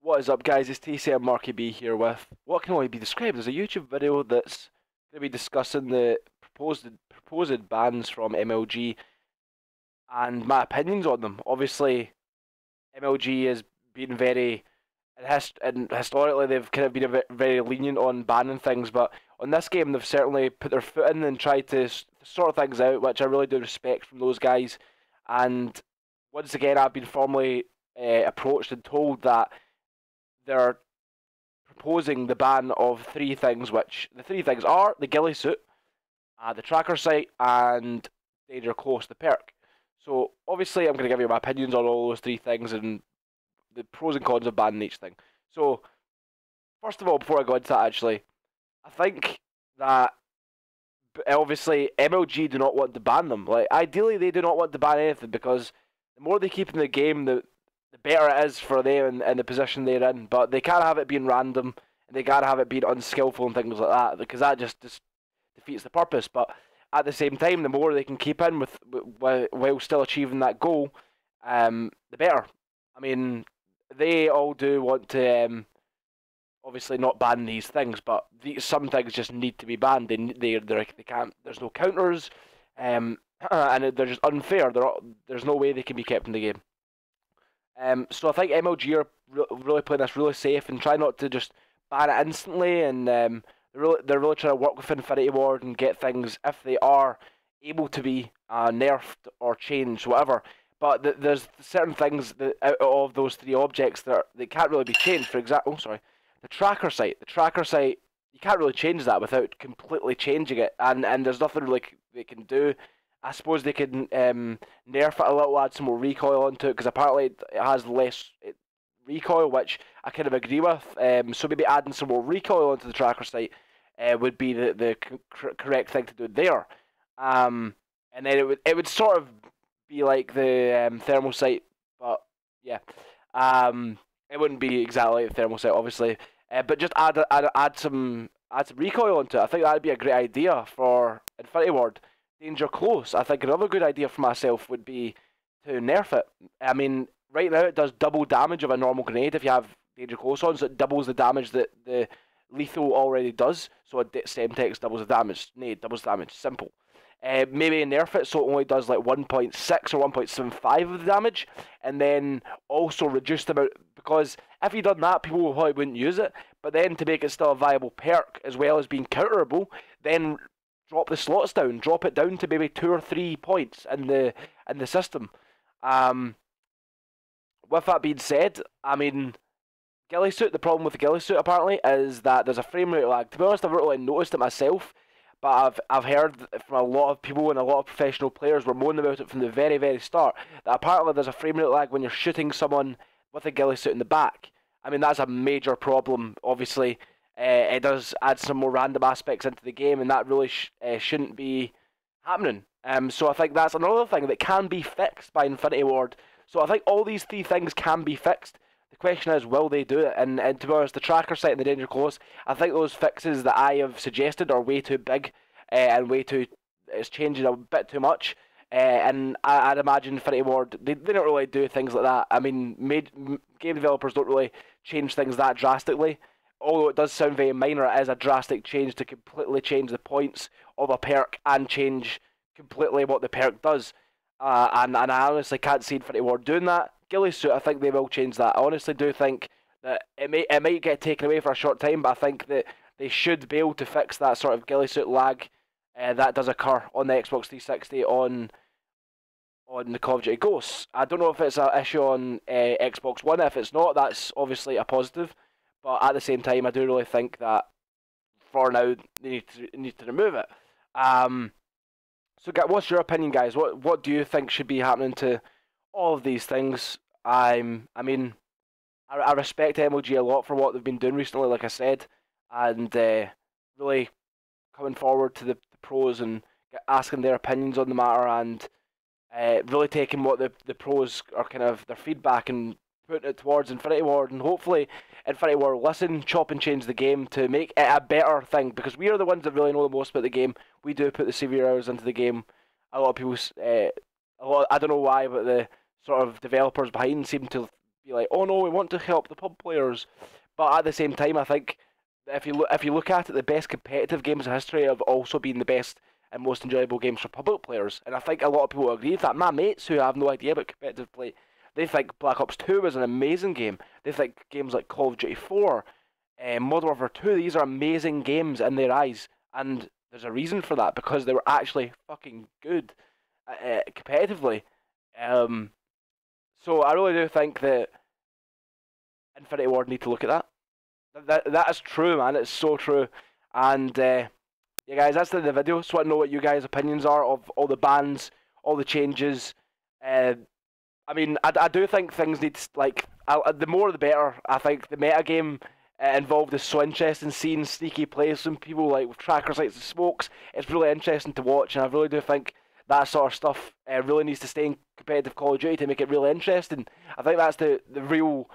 What is up, guys? It's TC and MarkyB here with what can only be described as a YouTube video that's going to be discussing the proposed bans from MLG and my opinions on them. Obviously, MLG has been very, and historically they've kind of been very lenient on banning things, but on this game they've certainly put their foot in and tried to sort things out, which I really do respect from those guys. And once again, I've been formally approached and told that they're proposing the ban of three things, which the three things are the ghillie suit, the tracker sight, and danger close, the perk. So obviously I'm going to give you my opinions on all those three things and the pros and cons of banning each thing. So first of all, before I go into that, actually, I think that obviously MLG do not want to ban them. Like, ideally they do not want to ban anything, because the more they keep in the game, the better it is for them and the position they're in. But they can't have it being random, and they can't have it being unskillful and things like that, because that just defeats the purpose. But at the same time, the more they can keep in with while still achieving that goal, the better. I mean, they all do want to obviously not ban these things, but some things just need to be banned. They can't. There's no counters, and they're just unfair. There's no way they can be kept in the game. So I think MLG are really playing this really safe and try not to just ban it instantly, and they're really trying to work with Infinity Ward and get things, if they are able to be nerfed or changed, whatever. But there's certain things that out of those three objects that can't really be changed. For example, the tracker sight. The tracker sight, you can't really change that without completely changing it, and there's nothing really they can do. I suppose they can nerf it a little, add some more recoil onto it, because apparently it has less recoil, which I kind of agree with. So maybe adding some more recoil onto the tracker sight would be the correct thing to do there. And then it would sort of be like the thermal sight, but yeah, it wouldn't be exactly like the thermal sight, obviously. But just add some recoil onto it. I think that'd be a great idea for Infinity Ward. Danger close, I think another good idea for myself would be to nerf it. I mean, right now it does double damage of a normal grenade if you have danger close on, so it doubles the damage that the lethal already does. So a Semtex doubles the damage, nade doubles damage, simple. Maybe nerf it so it only does like 1.6 or 1.75 of the damage, and then also reduce the amount, because if you done that, people probably wouldn't use it. But then to make it still a viable perk as well as being counterable, then drop the slots down, drop it down to maybe 2 or 3 points in the system. With that being said, I mean, ghillie suit. The problem with the ghillie suit apparently is that there's a frame rate lag. To be honest, I've not really noticed it myself, but I've heard from a lot of people and a lot of professional players were moaning about it from the very start, that apparently there's a frame rate lag when you're shooting someone with a ghillie suit in the back. I mean, that's a major problem, obviously. It does add some more random aspects into the game, and that really shouldn't be happening. So I think that's another thing that can be fixed by Infinity Ward. So I think all these three things can be fixed. The question is, will they do it? And to be honest, the tracker sight and the danger close, I think those fixes that I have suggested are way too big, and it's changing a bit too much. And I'd imagine Infinity Ward, they don't really do things like that. I mean, game developers don't really change things that drastically. Although it does sound very minor, it is a drastic change to completely change the points of a perk and change completely what the perk does. And I honestly can't see Infinity Ward doing that. Ghillie suit, I think they will change that. I honestly do think that it might get taken away for a short time, but I think that they should be able to fix that sort of ghillie suit lag that does occur on the Xbox 360 on the Call of Duty Ghosts. I don't know if it's an issue on Xbox One. If it's not, that's obviously a positive. But at the same time, I do really think that for now they need to remove it. So, what's your opinion, guys? What do you think should be happening to all of these things? I mean, I respect MLG a lot for what they've been doing recently, like I said, and really coming forward to the pros and asking their opinions on the matter, and really taking what the pros are kind of their feedback and putting it towards Infinity Ward, and hopefully Infinity Ward listen, chop and change the game to make it a better thing, because we are the ones that really know the most about the game. We do put the severe hours into the game. A lot of people, I don't know why, but the sort of developers behind seem to be like, oh no, we want to help the pub players, but at the same time, I think if you look at it, the best competitive games in history have also been the best and most enjoyable games for public players, and I think a lot of people agree with that. My mates who have no idea about competitive play, they think Black Ops 2 was an amazing game. They think games like Call of Duty 4, Modern Warfare 2, these are amazing games in their eyes, and there's a reason for that, because they were actually fucking good competitively. So I really do think that Infinity Ward need to look at that. That is true, man. It's so true. And yeah, guys, that's the end of the video. Just want to know what you guys' opinions are of all the bans, all the changes. I mean, I do think things need to, like, the more the better. I think the metagame involved is so interesting, seeing sneaky plays from people like with tracker sites and smokes. It's really interesting to watch, and I really do think that sort of stuff really needs to stay in competitive Call of Duty to make it really interesting. I think that's the real,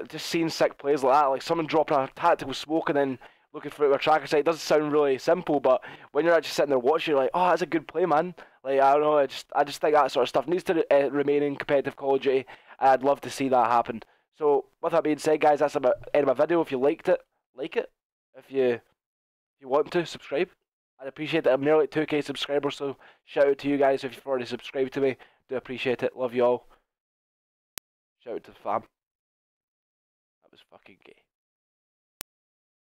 just seeing sick plays like that, like someone dropping a tactical smoke and then looking for it with a tracker site. It doesn't sound really simple, but when you're actually sitting there watching, you're like, oh, that's a good play, man. Like, I don't know, I just think that sort of stuff needs to remain in competitive Call of Duty. I'd love to see that happen. So, with that being said, guys, that's about the end of my video. If you liked it, like it. If you want to, subscribe. I'd appreciate it. I'm nearly at 2K subscribers, so shout out to you guys if you've already subscribed to me. Do appreciate it. Love you all. Shout out to the fam. That was fucking gay.